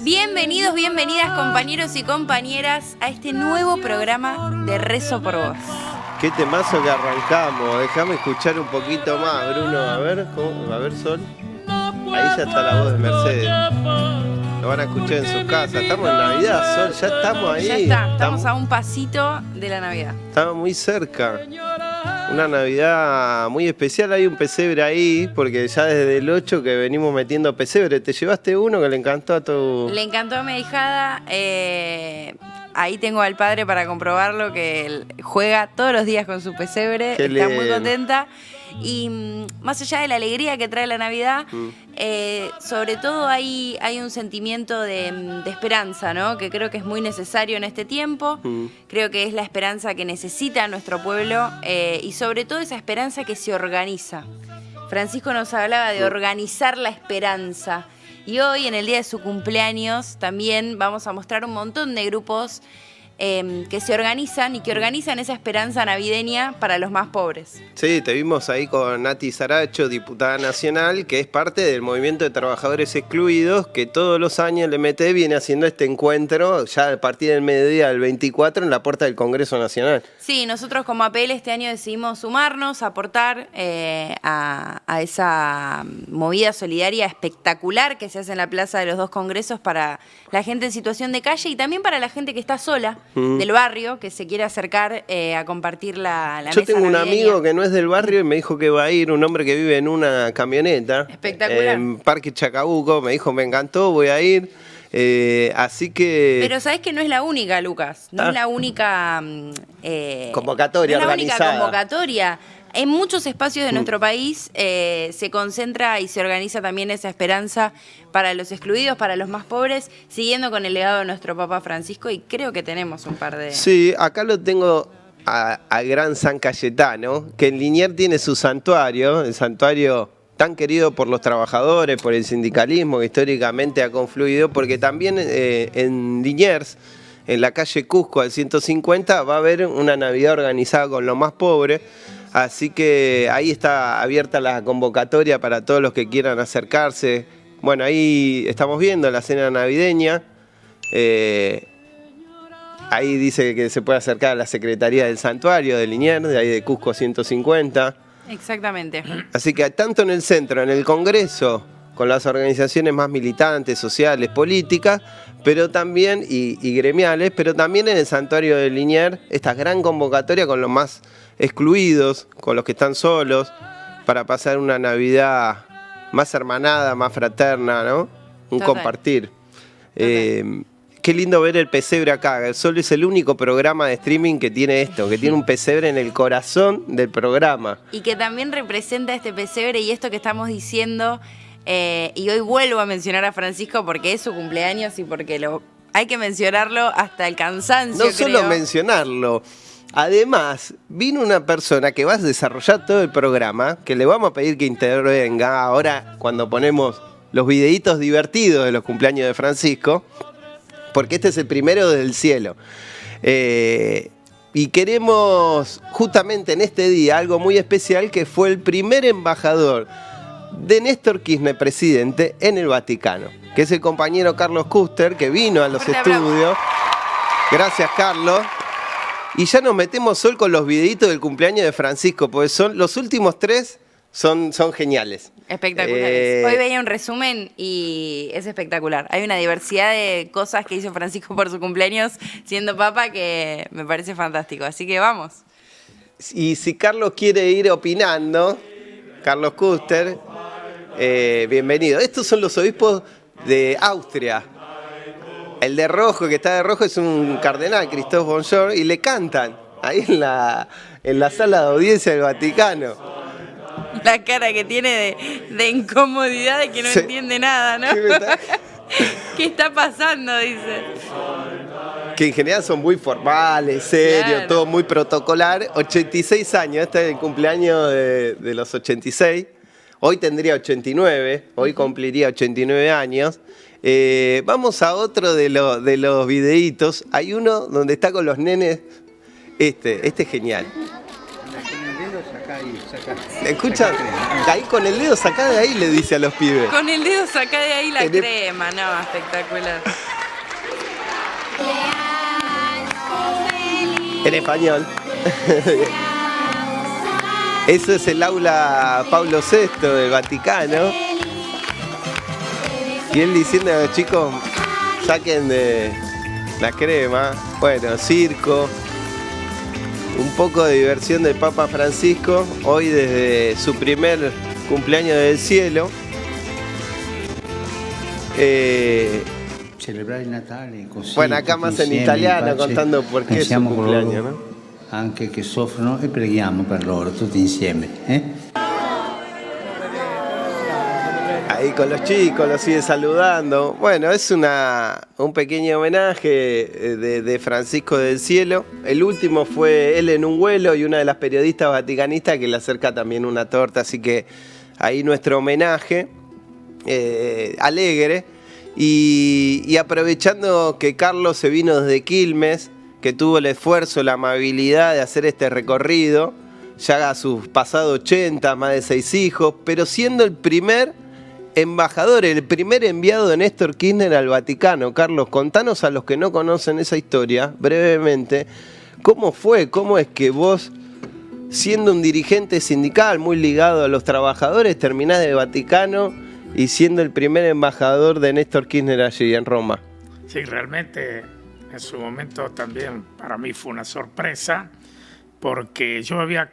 Bienvenidos, bienvenidas compañeros y compañeras a este nuevo programa de Rezo por Vos. Qué temazo que arrancamos, déjame escuchar un poquito más, Bruno, a ver, Sol. Ahí ya está la voz de Mercedes. Lo van a escuchar en su casa. Estamos en Navidad, Sol, ya estamos ahí. Ya está, estamos a un pasito de la Navidad. Estamos muy cerca. Una Navidad muy especial, hay un pesebre ahí, porque ya desde el 8 que venimos metiendo pesebre. ¿Te llevaste uno que le encantó a tu...? Le encantó a mi ahijada, ahí tengo al padre para comprobarlo, que él juega todos los días con su pesebre, Qué está muy lindo. contenta. Y más allá de la alegría que trae la Navidad, sobre todo hay un sentimiento de esperanza, ¿no? Que creo que es muy necesario en este tiempo. Creo que es la esperanza que necesita nuestro pueblo y sobre todo esa esperanza que se organiza. Francisco nos hablaba de organizar la esperanza. Y hoy, en el día de su cumpleaños, también vamos a mostrar un montón de grupos que se organizan y que organizan esa esperanza navideña para los más pobres. Sí, te vimos ahí con Nati Saracho, diputada nacional, que es parte del Movimiento de Trabajadores Excluidos, que todos los años el MT viene haciendo este encuentro, ya a partir del mediodía del 24, en la puerta del Congreso Nacional. Sí, nosotros como APL este año decidimos sumarnos, aportar a esa movida solidaria espectacular que se hace en la Plaza de los Dos Congresos para la gente en situación de calle y también para la gente que está sola del barrio, que se quiere acercar a compartir la mesa Yo tengo un navideña. amigo que no es del barrio y me dijo que va a ir, un hombre que vive en una camioneta. Espectacular. En Parque Chacabuco, me dijo, me encantó, voy a ir. Así que... Pero sabés que no es la única, Lucas, no es la única convocatoria no es la organizada. única convocatoria. En muchos espacios de nuestro país se concentra y se organiza también esa esperanza para los excluidos, para los más pobres, siguiendo con el legado de nuestro Papa Francisco, y creo que tenemos un par de... Sí, acá lo tengo al gran San Cayetano, que en Liniers tiene su santuario, el santuario tan querido por los trabajadores, por el sindicalismo que históricamente ha confluido, porque también en Liniers, en la calle Cusco al 150, va a haber una Navidad organizada con los más pobres. Así que ahí está abierta la convocatoria para todos los que quieran acercarse. Bueno, ahí estamos viendo la cena navideña. Ahí dice que se puede acercar a la Secretaría del Santuario de Liniers, de ahí de Cusco 150. Exactamente. Así que tanto en el centro, en el Congreso, con las organizaciones más militantes, sociales, políticas, pero también, y gremiales, pero también en el Santuario de Liniers, esta gran convocatoria con los más excluidos, con los que están solos, para pasar una Navidad más hermanada, más fraterna, ¿no? Un Total. compartir. Qué lindo ver el pesebre acá. El Sol es el único programa de streaming que tiene esto, que tiene un pesebre en el corazón del programa. Y que también representa este pesebre y esto que estamos diciendo. Y hoy vuelvo a mencionar a Francisco porque es su cumpleaños y porque hay que mencionarlo hasta el cansancio. No solo mencionarlo. Además, vino una persona que va a desarrollar todo el programa, que le vamos a pedir que intervenga ahora cuando ponemos los videitos divertidos de los cumpleaños de Francisco, porque este es el primero del cielo. Y queremos justamente en este día algo muy especial, que fue el primer embajador de Néstor Kirchner, presidente, en el Vaticano, que es el compañero Carlos Kuster, que vino a los estudios. Gracias, Carlos. Y ya nos metemos, Sol, con los videitos del cumpleaños de Francisco, porque son los últimos tres son geniales. Espectaculares. Hoy veía un resumen y es espectacular. Hay una diversidad de cosas que hizo Francisco por su cumpleaños siendo papa que me parece fantástico. Así que vamos. Y si Carlos quiere ir opinando, Carlos Kuster, bienvenido. Estos son los obispos de Austria. El de rojo, que está de rojo, es un cardenal, Christoph Bonjour, y le cantan ahí en la sala de audiencia del Vaticano. La cara que tiene de incomodidad, de que no entiende nada, ¿no? ¿Qué está pasando? Dice. Que en general son muy formales, serios, claro, todo muy protocolar. 86 años, este es el cumpleaños de los 86. Hoy tendría 89, hoy cumpliría 89 años. Vamos a otro de los videitos. Hay uno donde está con los nenes. Este es genial. Escucha, ahí con el dedo sacá de ahí, le dice a los pibes. Con el dedo saca de ahí la crema, no, espectacular. En español. Eso es el aula Pablo VI del Vaticano. Y él diciendo a los chicos, saquen de la crema. Bueno, circo. Un poco de diversión del Papa Francisco. Hoy desde su primer cumpleaños del cielo. Celebrar il Natale così. Bueno, acá más en italiano contando por qué es su cumpleaños, ¿no? Anche che soffrono e preghiamo per loro tutti insieme. Ahí con los chicos, los sigue saludando. Bueno, es un pequeño homenaje de Francisco del Cielo. El último fue él en un vuelo y una de las periodistas vaticanistas que le acerca también una torta. Así que ahí nuestro homenaje alegre. Y aprovechando que Carlos se vino desde Quilmes, que tuvo el esfuerzo, la amabilidad de hacer este recorrido, ya a sus pasados 80, más de 6 hijos, pero siendo el primer embajador, el primer enviado de Néstor Kirchner al Vaticano. Carlos, contanos a los que no conocen esa historia, brevemente, ¿cómo fue? ¿Cómo es que vos, siendo un dirigente sindical muy ligado a los trabajadores, terminás de Vaticano y siendo el primer embajador de Néstor Kirchner allí en Roma? Sí, realmente en su momento también para mí fue una sorpresa, porque yo había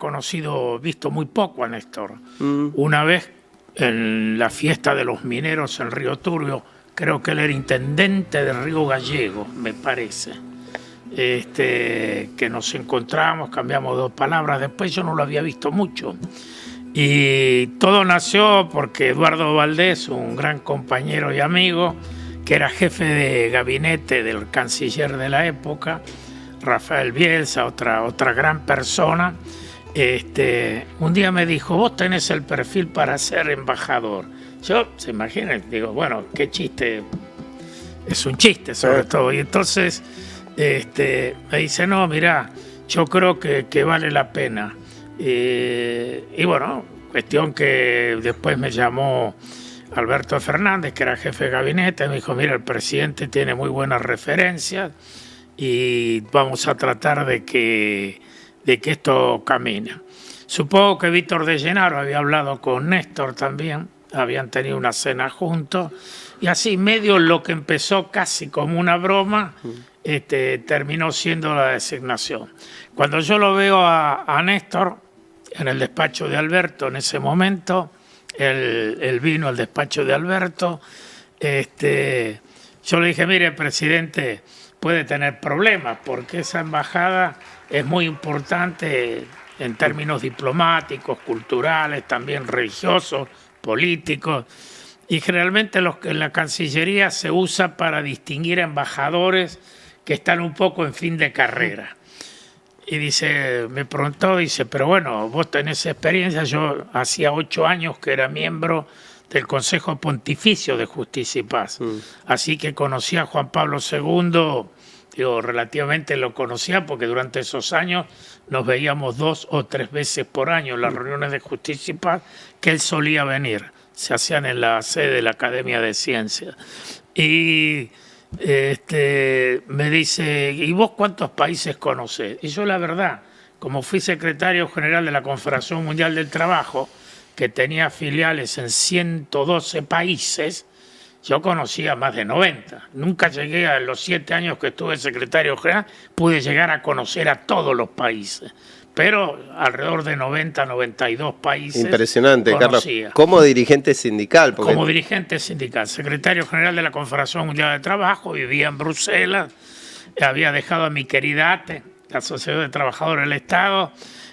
visto muy poco a Néstor. Una vez en la fiesta de los mineros en Río Turbio, creo que él era intendente de Río Gallego, me parece, que nos encontramos, cambiamos 2 palabras, después yo no lo había visto mucho. Y todo nació porque Eduardo Valdés, un gran compañero y amigo, que era jefe de gabinete del canciller de la época, Rafael Bielsa, otra gran persona, un día me dijo, vos tenés el perfil para ser embajador. Yo, se imaginan, digo, bueno, qué chiste, es un chiste sobre todo. Y entonces me dice, no, mirá, yo creo que vale la pena. Y bueno, cuestión que después me llamó Alberto Fernández, que era jefe de gabinete, me dijo, mira, el presidente tiene muy buenas referencias y vamos a tratar de que esto camine. Supongo que Víctor de Llenaro había hablado con Néstor también, habían tenido una cena juntos, y así medio lo que empezó casi como una broma, terminó siendo la designación. Cuando yo lo veo a Néstor en el despacho de Alberto en ese momento, él vino al despacho de Alberto, yo le dije, mire, presidente, puede tener problemas porque esa embajada es muy importante en términos diplomáticos, culturales, también religiosos, políticos, y generalmente en la Cancillería se usa para distinguir a embajadores que están un poco en fin de carrera. Y me preguntó, pero bueno, vos tenés experiencia. Yo hacía 8 años que era miembro del Consejo Pontificio de Justicia y Paz. Así que conocía a Juan Pablo II, relativamente lo conocía porque durante esos años nos veíamos 2 o 3 veces por año en las reuniones de Justicia y Paz, que él solía venir. Se hacían en la sede de la Academia de Ciencias. Y me dice, ¿y vos cuántos países conocés? Y yo, la verdad, como fui secretario general de la Confederación Mundial del Trabajo, que tenía filiales en 112 países, yo conocía más de 90. Nunca llegué, a los 7 años que estuve secretario general, pude llegar a conocer a todos los países. Pero alrededor de 90, 92 países. Impresionante, conocía. Carlos. Como dirigente sindical. Como dirigente sindical, secretario general de la Confederación Mundial de Trabajo, vivía en Bruselas, había dejado a mi querida ATE, la Asociación de Trabajadores del Estado,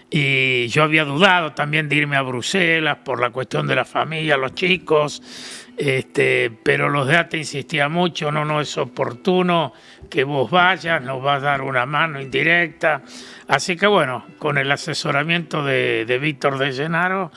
y yo había dudado también de irme a Bruselas por la cuestión de la familia, los chicos, pero los de ATE insistían mucho, no es oportuno que vos vayas, nos vas a dar una mano indirecta. Así que bueno, con el asesoramiento de Víctor de Llenaro,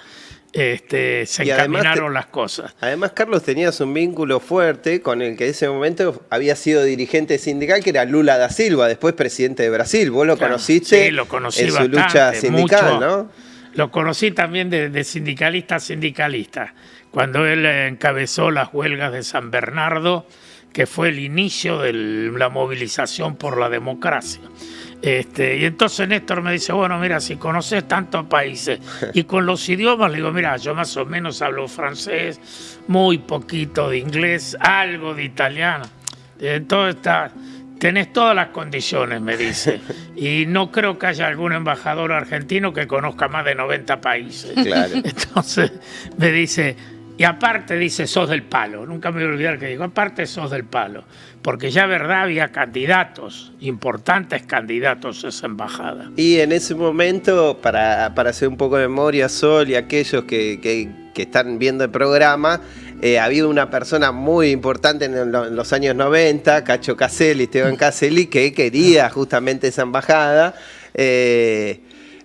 se encaminaron las cosas. Además, Carlos, tenías un vínculo fuerte con el que en ese momento había sido dirigente sindical, que era Lula da Silva, después presidente de Brasil. Vos lo conociste, sí, lo conocí en su bastante, lucha sindical, mucho. ¿no? Lo conocí también de sindicalista a sindicalista, cuando él encabezó las huelgas de San Bernardo, que fue el inicio de la movilización por la democracia. Y entonces Néstor me dice, bueno, mira, si conoces tantos países y con los idiomas, le digo, mira, yo más o menos hablo francés, muy poquito de inglés, algo de italiano. Entonces tenés todas las condiciones, me dice, y no creo que haya algún embajador argentino que conozca más de 90 países. Claro. Entonces me dice, y aparte dice, sos del palo. Nunca me voy a olvidar que digo, aparte sos del palo. Porque ya, verdad, había candidatos, importantes candidatos a esa embajada. Y en ese momento, para hacer un poco de memoria, Sol, y aquellos que están viendo el programa, había una persona muy importante en los años 90, Cacho Caselli, Esteban Caselli, que quería justamente esa embajada.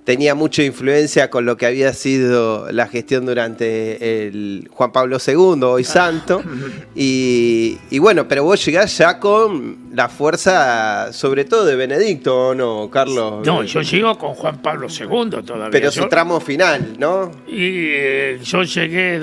Tenía mucha influencia con lo que había sido la gestión durante el Juan Pablo II, hoy santo. Y bueno, pero vos llegás ya con la fuerza, sobre todo de Benedicto, ¿no, Carlos? No, yo llego con Juan Pablo II todavía. Pero su tramo final, ¿no? Y yo llegué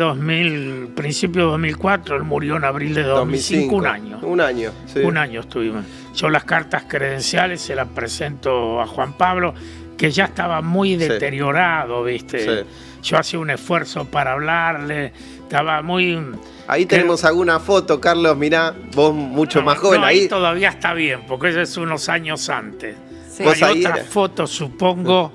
principio de 2004, él murió en abril de 2005, un año. Un año, sí. Un año estuvimos. Yo las cartas credenciales se las presento a Juan Pablo, que ya estaba muy deteriorado, ¿viste? Sí. Yo hacía un esfuerzo para hablarle, estaba muy... Ahí tenemos alguna foto, Carlos, mirá, vos mucho más joven. No, ahí todavía está bien, porque eso es unos años antes. Sí. Hay otras fotos, supongo,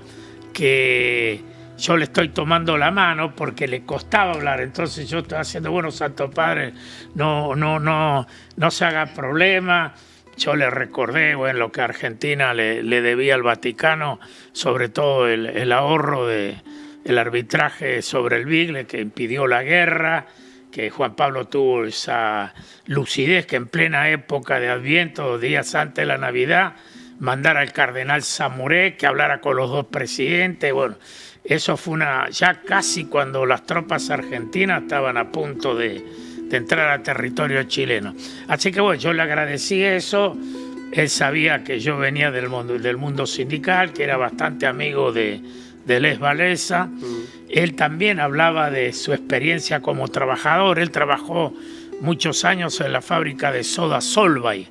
que yo le estoy tomando la mano porque le costaba hablar, entonces yo estoy haciendo, bueno, Santo Padre, no se haga problema. Yo le recordé, bueno, lo que Argentina le debía al Vaticano, sobre todo el ahorro del arbitraje sobre el Bigle, que impidió la guerra, que Juan Pablo tuvo esa lucidez que en plena época de Adviento, días antes de la Navidad, mandara al cardenal Samuré que hablara con los dos presidentes. Bueno, eso fue ya casi cuando las tropas argentinas estaban a punto de entrar a territorio chileno. Así que bueno, yo le agradecí eso. Él sabía que yo venía del mundo sindical, que era bastante amigo de Les Wałęsa. Él también hablaba de su experiencia como trabajador. Él trabajó muchos años en la fábrica de soda Solvay,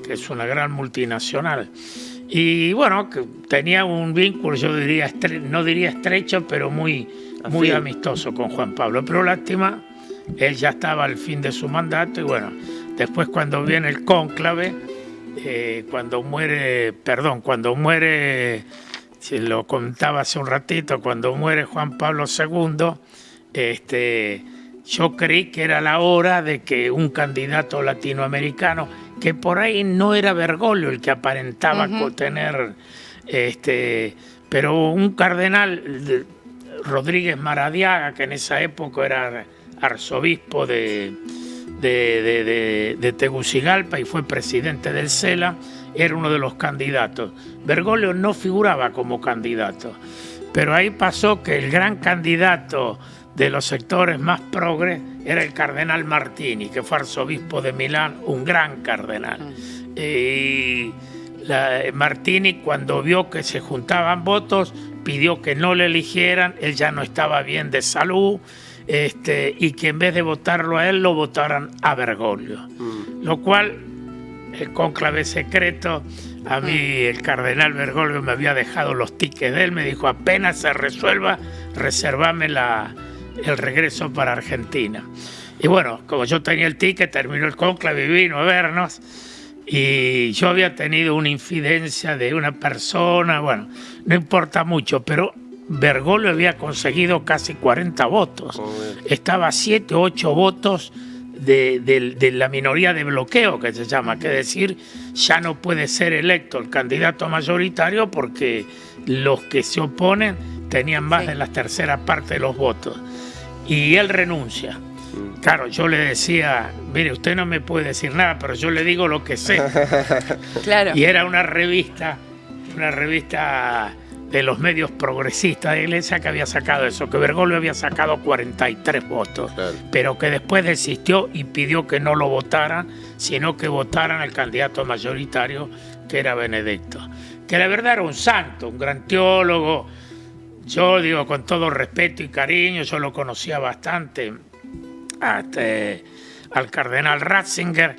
que es una gran multinacional. Y bueno, que tenía un vínculo, yo diría, no diría estrecho, pero muy amistoso con Juan Pablo. Pero lástima, él ya estaba al fin de su mandato y bueno, después cuando viene el cónclave, cuando muere, se lo contaba hace un ratito, cuando muere Juan Pablo II, yo creí que era la hora de que un candidato latinoamericano, que por ahí no era Bergoglio el que aparentaba tener, pero un cardenal, Rodríguez Maradiaga, que en esa época era arzobispo de Tegucigalpa y fue presidente del CELA, era uno de los candidatos. Bergoglio no figuraba como candidato, pero ahí pasó que el gran candidato de los sectores más progres era el cardenal Martini, que fue arzobispo de Milán, un gran cardenal. Y Martini, cuando vio que se juntaban votos, pidió que no le eligieran, él ya no estaba bien de salud, y que en vez de votarlo a él, lo votaran a Bergoglio. Lo cual, el cónclave secreto, a mí el cardenal Bergoglio me había dejado los tickets de él, me dijo, apenas se resuelva, reservame el regreso para Argentina. Y bueno, como yo tenía el ticket, terminó el cónclave y vino a vernos, y yo había tenido una infidencia de una persona, bueno, no importa mucho, pero Bergoglio había conseguido casi 40 votos. Estaba a 7 o 8 votos de la minoría de bloqueo, que se llama, que es decir, ya no puede ser electo el candidato mayoritario porque los que se oponen tenían más de la tercera parte de los votos. Y él renuncia. Claro, yo le decía, mire, usted no me puede decir nada, pero yo le digo lo que sé. Claro. Y era una revista de los medios progresistas de la Iglesia que había sacado eso, que Bergoglio había sacado 43 votos, claro, pero que después desistió y pidió que no lo votaran, sino que votaran al candidato mayoritario, que era Benedicto, que la verdad era un santo, un gran teólogo. yo digo con todo respeto y cariño, yo lo conocía bastante al cardenal Ratzinger,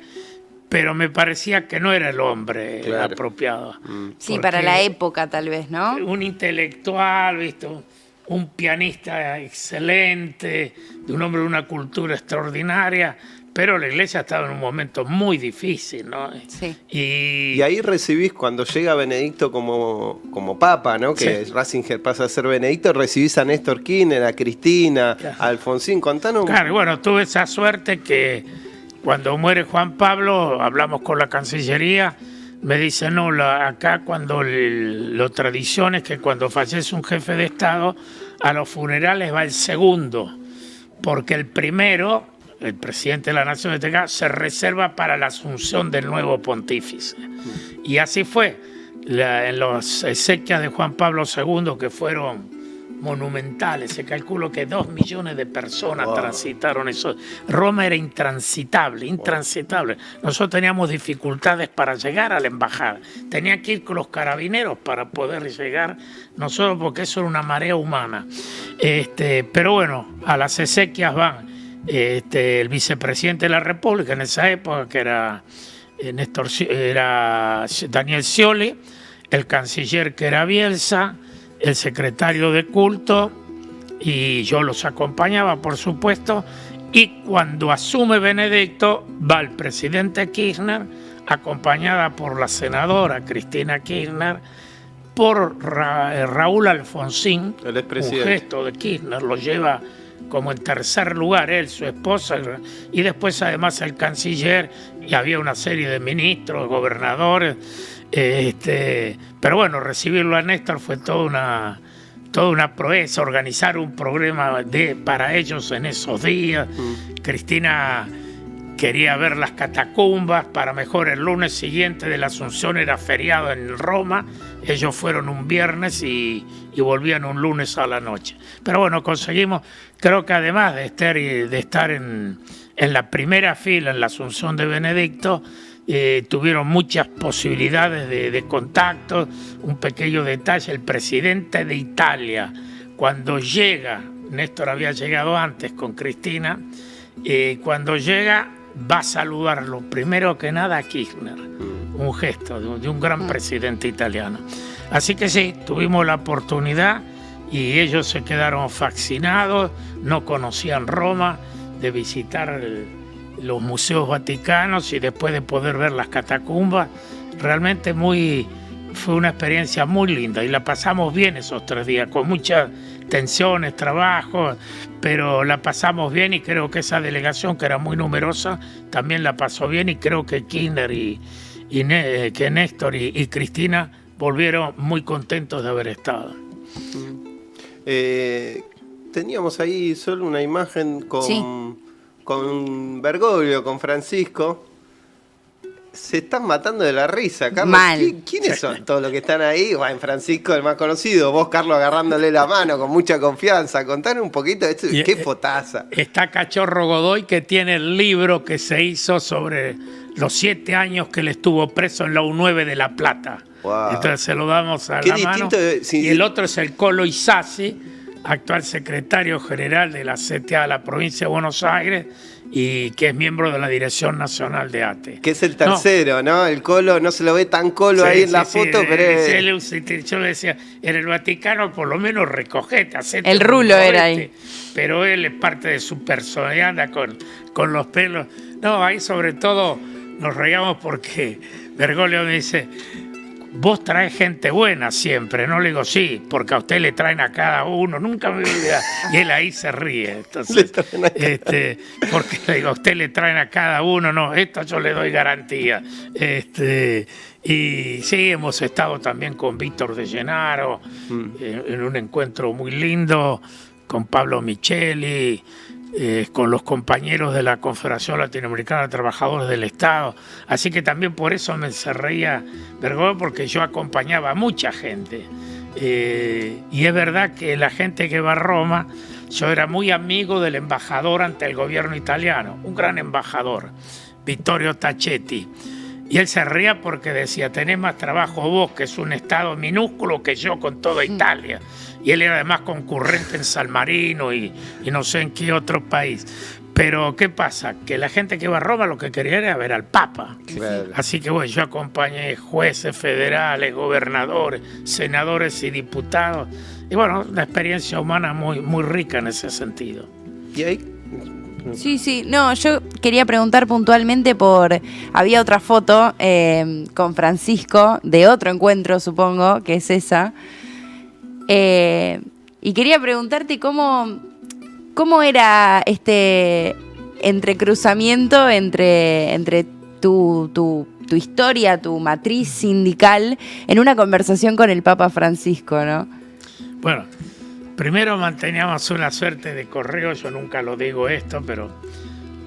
pero me parecía que no era el hombre apropiado. Sí, para la época tal vez, ¿no? Un intelectual, ¿viste? Un pianista excelente, de un hombre de una cultura extraordinaria, pero la iglesia estaba en un momento muy difícil, ¿no? Sí. Y ahí recibís, cuando llega Benedicto como papa, ¿no? Que Ratzinger pasa a ser Benedicto, recibís a Néstor Kirchner, a Cristina, a Alfonsín. Contanos. Claro, bueno, tuve esa suerte que cuando muere Juan Pablo, hablamos con la Cancillería, me dice, no, acá cuando lo tradición es que cuando fallece un jefe de Estado, a los funerales va el segundo, porque el primero, el presidente de la Nación, se reserva para la asunción del nuevo pontífice. Y así fue. En las exequias de Juan Pablo II, que fueron monumentales, se calculó que 2 millones de personas transitaron eso. Roma era intransitable. Nosotros teníamos dificultades para llegar a la embajada. Tenían que ir con los carabineros para poder llegar nosotros, porque eso era una marea humana. Pero bueno, a las exequias van el vicepresidente de la República en esa época, que era era Daniel Scioli, el canciller, que era Bielsa, el secretario de culto, y yo los acompañaba, por supuesto, y cuando asume Benedicto va el presidente Kirchner, acompañada por la senadora Cristina Kirchner, por Raúl Alfonsín, un gesto de Kirchner, lo lleva como en tercer lugar, él, su esposa, y después además el canciller, y había una serie de ministros, gobernadores. Pero bueno, recibirlo a Néstor fue toda una proeza, organizar un programa para ellos en esos días. Cristina quería ver las catacumbas, para mejor el lunes siguiente de la Asunción era feriado en Roma, ellos fueron un viernes y volvían un lunes a la noche. Pero bueno, conseguimos, creo que además de estar en la primera fila en la Asunción de Benedicto, tuvieron muchas posibilidades de contacto. Un pequeño detalle, el presidente de Italia, cuando llega, Néstor había llegado antes con Cristina, cuando llega va a saludar lo primero que nada a Kirchner, un gesto de un gran presidente italiano. Así que sí, tuvimos la oportunidad y ellos se quedaron fascinados, no conocían Roma, de visitar los museos vaticanos y después de poder ver las catacumbas. Realmente fue una experiencia muy linda y la pasamos bien esos 3 días, con muchas tensiones, trabajo, pero la pasamos bien, y creo que esa delegación, que era muy numerosa, también la pasó bien, y creo que Kirchner que Néstor y Cristina volvieron muy contentos de haber estado. Teníamos ahí solo una imagen con Bergoglio, con Francisco. Se están matando de la risa, Carlos. Mal. ¿Quiénes son todos los que están ahí? Bueno, Francisco, el más conocido. Vos, Carlos, agarrándole la mano con mucha confianza. Contanos un poquito de esto. ¡Qué fotaza! Está Cachorro Godoy, que tiene el libro que se hizo sobre los 7 años que él estuvo preso en la U9 de La Plata. Wow. Entonces se lo damos a la mano. Y el otro es el Colo Isasi, actual secretario general de la CTA de la provincia de Buenos Aires, y que es miembro de la Dirección Nacional de ATE. Que es el tercero, ¿no? El Colo, no se lo ve tan Colo ahí en la foto, pero... Yo le decía, en el Vaticano por lo menos recogete, hacete el rulo era ahí. Pero él es parte de su personalidad, anda con los pelos. No, ahí sobre todo nos reíamos porque Bergoglio me dice: vos traes gente buena siempre, ¿no? Le digo, sí, porque a usted le traen a cada uno, nunca me olvidé. Y él ahí se ríe. Entonces, porque le digo, a usted le traen a cada uno, no, esto yo le doy garantía. Y sí, hemos estado también con Víctor de Gennaro, en un encuentro muy lindo, con Pablo Micheli, con los compañeros de la Confederación Latinoamericana de Trabajadores del Estado. Así que también por eso me se reía Bergoglio, porque yo acompañaba a mucha gente. Y es verdad que la gente que va a Roma, yo era muy amigo del embajador ante el gobierno italiano, un gran embajador, Vittorio Tachetti. Y él se reía porque decía, tenés más trabajo vos, que es un estado minúsculo, que yo con toda Italia. Y él era además concurrente en San Marino y no sé en qué otro país. Pero ¿qué pasa? Que la gente que iba a Roma lo que quería era ver al Papa. Claro. Así que bueno, yo acompañé jueces federales, gobernadores, senadores y diputados. Y bueno, una experiencia humana muy rica en ese sentido. Y ahí, Sí. No, yo quería preguntar puntualmente había otra foto con Francisco, de otro encuentro, supongo, que es esa. Y quería preguntarte cómo era este entrecruzamiento entre tu historia, tu matriz sindical, en una conversación con el Papa Francisco, ¿no? Bueno, primero manteníamos una suerte de correo, yo nunca lo digo esto, pero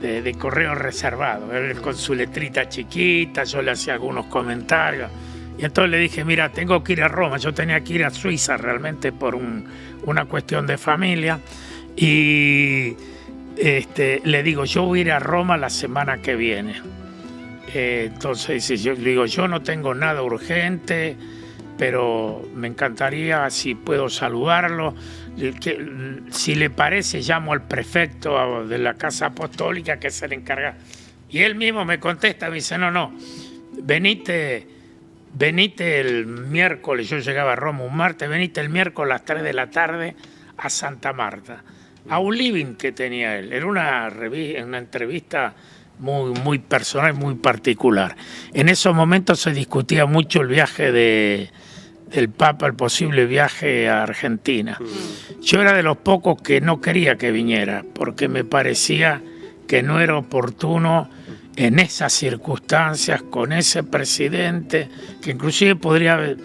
de correo reservado. Él con su letrita chiquita, yo le hacía algunos comentarios. Y entonces le dije, mira, tengo que ir a Roma. Yo tenía que ir a Suiza realmente por una cuestión de familia. Y le digo, yo voy a ir a Roma la semana que viene. Entonces yo le digo, yo no tengo nada urgente, pero me encantaría si puedo saludarlo. Si le parece, llamo al prefecto de la Casa Apostólica, que es el encargado. Y él mismo me contesta, me dice, no, venite el miércoles, yo llegaba a Roma un martes, venite el miércoles a las 3 de la tarde a Santa Marta, a un living que tenía él. Era una entrevista muy personal, muy particular. En esos momentos se discutía mucho el viaje del Papa, el posible viaje a Argentina. Yo era de los pocos que no quería que viniera, porque me parecía que no era oportuno en esas circunstancias, con ese presidente, que inclusive podría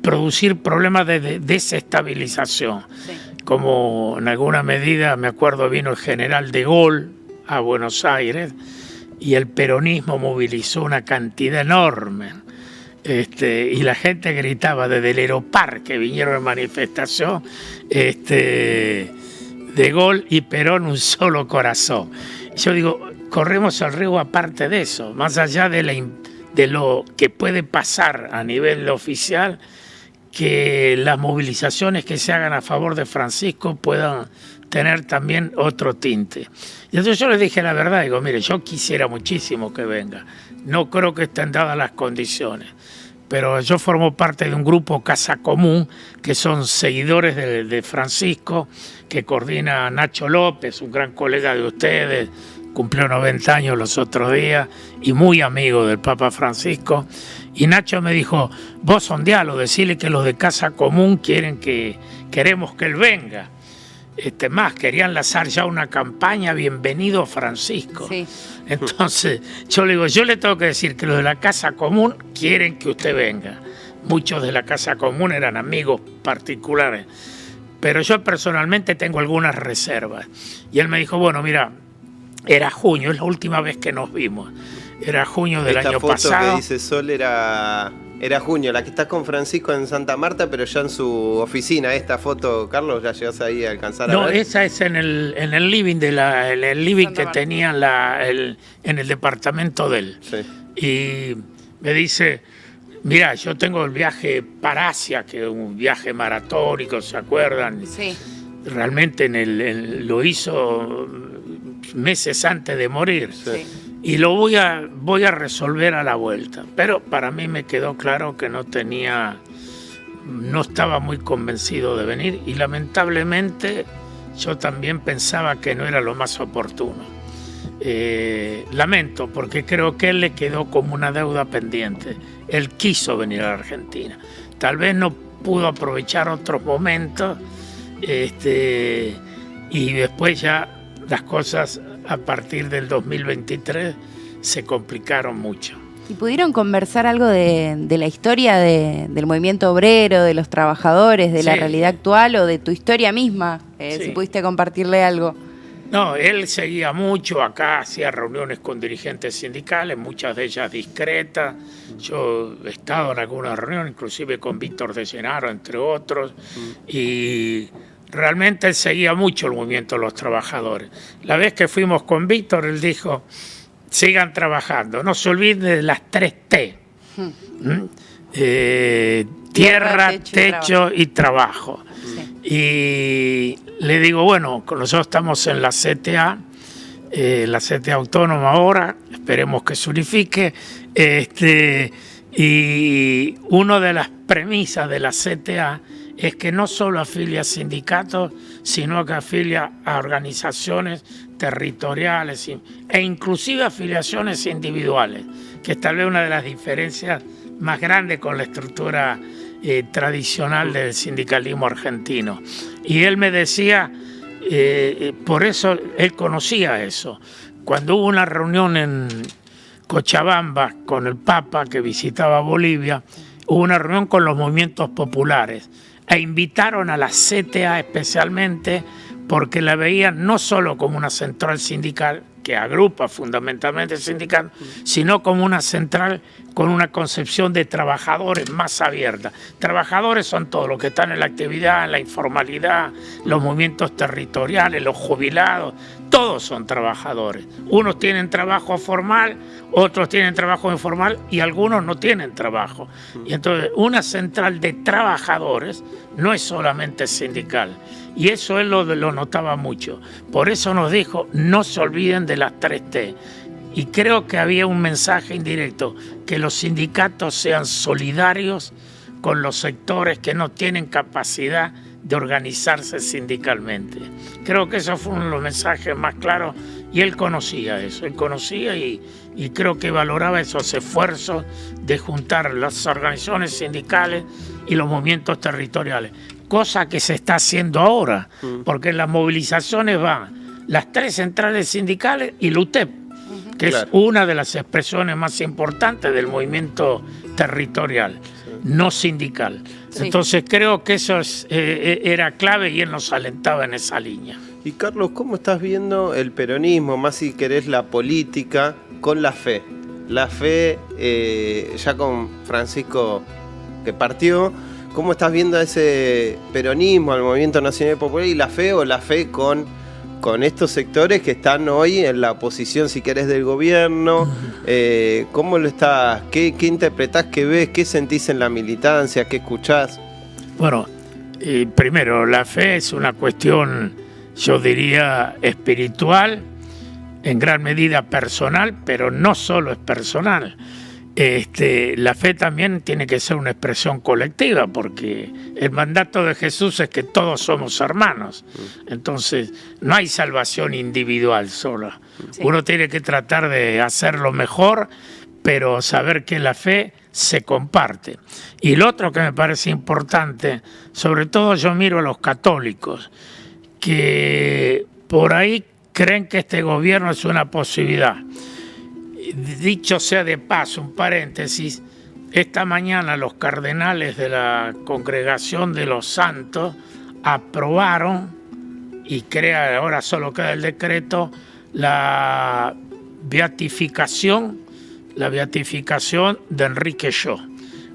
producir problemas de desestabilización. Sí. Como en alguna medida, me acuerdo, vino el general de Gaulle a Buenos Aires y el peronismo movilizó una cantidad enorme. Y la gente gritaba desde el Aeroparque, que vinieron en manifestación, de Gaulle y Perón un solo corazón. Yo digo, corremos el riesgo aparte de eso, más allá de lo que puede pasar a nivel oficial, que las movilizaciones que se hagan a favor de Francisco puedan tener también otro tinte. Y entonces yo les dije la verdad, digo, mire, yo quisiera muchísimo que venga, no creo que estén dadas las condiciones, pero yo formo parte de un grupo Casa Común, que son seguidores de Francisco, que coordina Nacho López, un gran colega de ustedes, cumplió 90 años los otros días y muy amigo del Papa Francisco. Y Nacho me dijo, vos sondealo, decirle que los de Casa Común queremos que él venga. Más, querían lanzar ya una campaña, bienvenido Francisco. Sí. Entonces, yo le digo, yo le tengo que decir que los de la Casa Común quieren que usted venga. Muchos de la Casa Común eran amigos particulares, pero yo personalmente tengo algunas reservas. Y él me dijo, bueno, mira, era junio, es la última vez que nos vimos. Era junio del año pasado. Esta foto que dice Sol era junio, la que está con Francisco en Santa Marta, pero ya en su oficina. Esta foto, Carlos, ¿la llegás ahí a alcanzar a ver? No, esa es en el living el living que tenía en el departamento de él. Sí. Y me dice, mira, yo tengo el viaje para Asia, que es un viaje maratónico, ¿se acuerdan? Sí. Realmente lo hizo meses antes de morir. Sí. Y lo voy a resolver a la vuelta. Pero para mí me quedó claro que no estaba muy convencido de venir, y lamentablemente yo también pensaba que no era lo más oportuno. Lamento, porque creo que él le quedó como una deuda pendiente. Él quiso venir a la Argentina. Tal vez no pudo aprovechar otros momentos, y después ya las cosas a partir del 2023 se complicaron mucho. ¿Y pudieron conversar algo de la historia del movimiento obrero, de los trabajadores, de la realidad actual o de tu historia misma? Si pudiste compartirle algo. No, él seguía mucho acá, hacía reuniones con dirigentes sindicales, muchas de ellas discretas. Yo he estado en alguna reunión, inclusive con Víctor de Llenaro, entre otros, y realmente él seguía mucho el movimiento de los trabajadores. La vez que fuimos con Víctor, él dijo, sigan trabajando. No se olviden de las 3 T. Tierra, techo y trabajo. Sí. Y le digo, bueno, nosotros estamos en la CTA autónoma ahora, esperemos que se unifique, y una de las premisas de la CTA es que no solo afilia a sindicatos, sino que afilia a organizaciones territoriales e inclusive afiliaciones individuales, que es tal vez una de las diferencias más grandes con la estructura tradicional del sindicalismo argentino. Y él me decía, por eso él conocía eso. Cuando hubo una reunión en Cochabamba con el Papa que visitaba Bolivia, hubo una reunión con los movimientos populares e invitaron a la CTA especialmente porque la veían no solo como una central sindical que agrupa fundamentalmente sindical, sino como una central con una concepción de trabajadores más abierta. Trabajadores son todos los que están en la actividad, en la informalidad, los movimientos territoriales, los jubilados, todos son trabajadores. Unos tienen trabajo formal, otros tienen trabajo informal y algunos no tienen trabajo. Y entonces una central de trabajadores no es solamente sindical. Y eso él lo notaba mucho. Por eso nos dijo, no se olviden de las 3 T. Y creo que había un mensaje indirecto, que los sindicatos sean solidarios con los sectores que no tienen capacidad de organizarse sindicalmente. Creo que eso fue uno de los mensajes más claros y él conocía eso, y creo que valoraba esos esfuerzos de juntar las organizaciones sindicales y los movimientos territoriales, cosa que se está haciendo ahora, porque en las movilizaciones van las 3 centrales sindicales y la UTEP, que es una de las expresiones más importantes del movimiento territorial, no sindical. Sí. Entonces creo que eso era clave y él nos alentaba en esa línea. Y Carlos, ¿cómo estás viendo el peronismo, más si querés la política, con la fe? La fe, ya con Francisco que partió, ¿cómo estás viendo ese peronismo, al Movimiento Nacional Popular, y la fe o la fe con estos sectores que están hoy en la oposición, si querés, del gobierno? ¿Cómo lo estás? ¿Qué interpretás? ¿Qué ves? ¿Qué sentís en la militancia? ¿Qué escuchás? Bueno, primero, la fe es una cuestión, yo diría, espiritual, en gran medida personal, pero no solo es personal. La fe también tiene que ser una expresión colectiva, porque el mandato de Jesús es que todos somos hermanos. Entonces, no hay salvación individual sola. Sí. Uno tiene que tratar de hacerlo mejor, pero saber que la fe se comparte. Y lo otro que me parece importante, sobre todo yo miro a los católicos, que por ahí creen que este gobierno es una posibilidad. Dicho sea de paso, un paréntesis, esta mañana los cardenales de la Congregación de los Santos aprobaron, y ahora solo queda el decreto, la beatificación de Enrique Yo,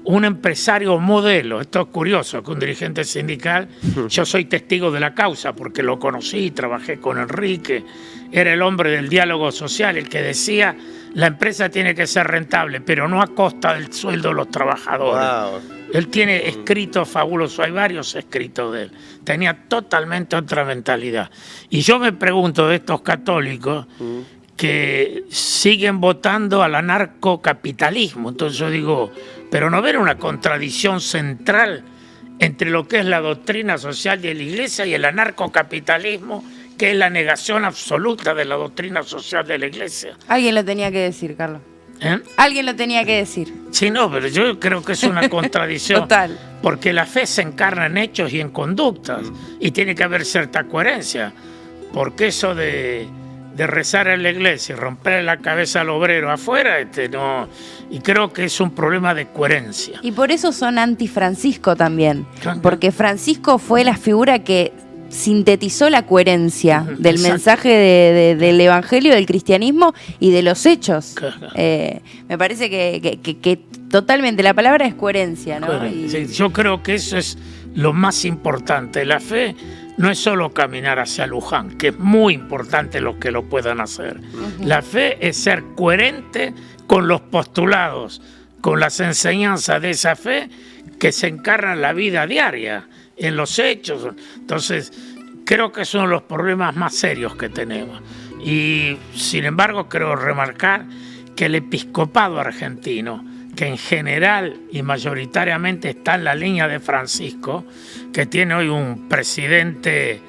un empresario modelo. Esto es curioso, que un dirigente sindical, yo soy testigo de la causa porque lo conocí, trabajé con Enrique, era el hombre del diálogo social, el que decía, la empresa tiene que ser rentable, pero no a costa del sueldo de los trabajadores. Wow. Él tiene escritos fabulosos, hay varios escritos de él. Tenía totalmente otra mentalidad. Y yo me pregunto de estos católicos que siguen votando al anarcocapitalismo. Entonces yo digo, pero ¿no ven una contradicción central entre lo que es la doctrina social de la Iglesia y el anarcocapitalismo, que es la negación absoluta de la doctrina social de la Iglesia? Alguien lo tenía que decir, Carlos. Alguien lo tenía que decir. Sí, no, pero yo creo que es una contradicción. Total. Porque la fe se encarna en hechos y en conductas, y tiene que haber cierta coherencia, porque eso de rezar en la iglesia y romper la cabeza al obrero afuera, no. Y creo que es un problema de coherencia. Y por eso son anti-Francisco también, porque Francisco fue la figura que sintetizó la coherencia del mensaje del evangelio, del cristianismo y de los hechos. Me parece que totalmente la palabra es coherencia, ¿no? Sí, yo creo que eso es lo más importante. La fe no es solo caminar hacia Luján, que es muy importante los que lo puedan hacer. La fe es ser coherente con los postulados, con las enseñanzas de esa fe que se encarna en la vida diaria, en los hechos. Entonces, creo que es uno de los problemas más serios que tenemos. Y, sin embargo, creo remarcar que el episcopado argentino, que en general y mayoritariamente está en la línea de Francisco, que tiene hoy un presidente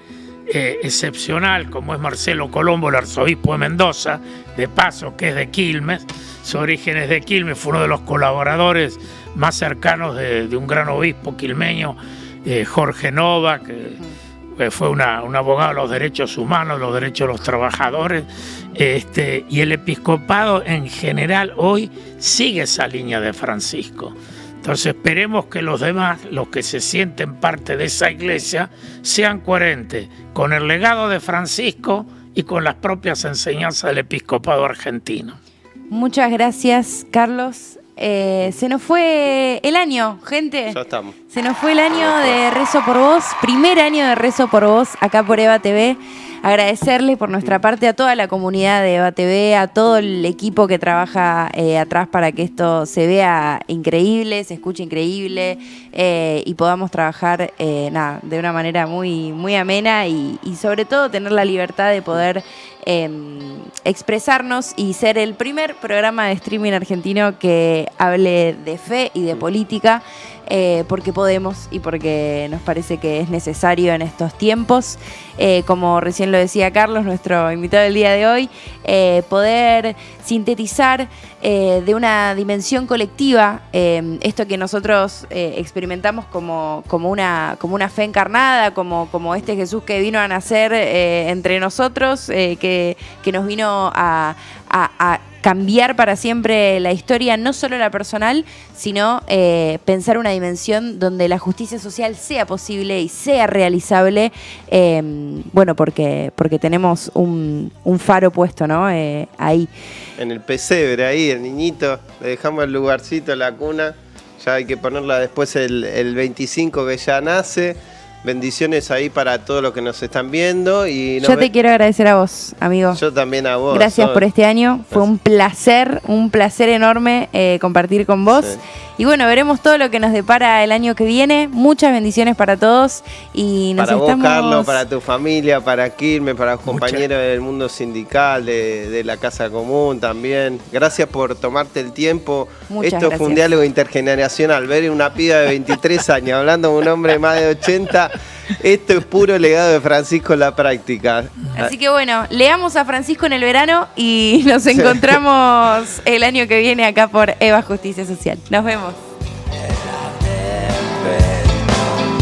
excepcional como es Marcelo Colombo, el arzobispo de Mendoza, de paso que es de Quilmes, su origen es de Quilmes, fue uno de los colaboradores más cercanos de un gran obispo quilmeño, Jorge Nova, que fue un abogado de los derechos humanos, los derechos de los trabajadores, y el episcopado en general hoy sigue esa línea de Francisco. Entonces esperemos que los demás, los que se sienten parte de esa iglesia, sean coherentes con el legado de Francisco y con las propias enseñanzas del episcopado argentino. Muchas gracias, Carlos. Se nos fue el año, gente. Ya estamos. Se nos fue el año de Rezo por Vos, primer año de Rezo por Vos acá por Eva TV. Agradecerle por nuestra parte a toda la comunidad de Eva TV, a todo el equipo que trabaja atrás para que esto se vea increíble, se escuche increíble y podamos trabajar de una manera muy, muy amena y sobre todo tener la libertad de poder expresarnos y ser el primer programa de streaming argentino que hable de fe y de política, porque podemos y porque nos parece que es necesario en estos tiempos. Como recién lo decía Carlos, nuestro invitado del día de hoy, poder sintetizar de una dimensión colectiva esto que nosotros experimentamos como una fe encarnada, como este Jesús que vino a nacer entre nosotros, que nos vino a cambiar para siempre la historia, no solo la personal, sino pensar una dimensión donde la justicia social sea posible y sea realizable, porque tenemos un faro puesto, ¿no? Ahí. En el pesebre, ahí, el niñito, le dejamos el lugarcito, la cuna, ya hay que ponerla después el 25 que ya nace. Bendiciones ahí para todos los que nos están viendo. Y yo te quiero agradecer a vos, amigo. Yo también a vos. Gracias por este año. Fue un placer enorme compartir con vos. Sí. Y bueno, veremos todo lo que nos depara el año que viene. Muchas bendiciones para todos. Y nos para estamos... vos, Carlos, para tu familia, para Quilmes, para los compañeros del mundo sindical, de la Casa Común también. Gracias por tomarte el tiempo. Esto fue un diálogo intergeneracional. Ver una piba de 23 años hablando con un hombre de más de 80. Esto es puro legado de Francisco en la práctica. Así que bueno, leamos a Francisco en el verano y nos encontramos el año que viene acá por Eva Justicia Social. Nos vemos.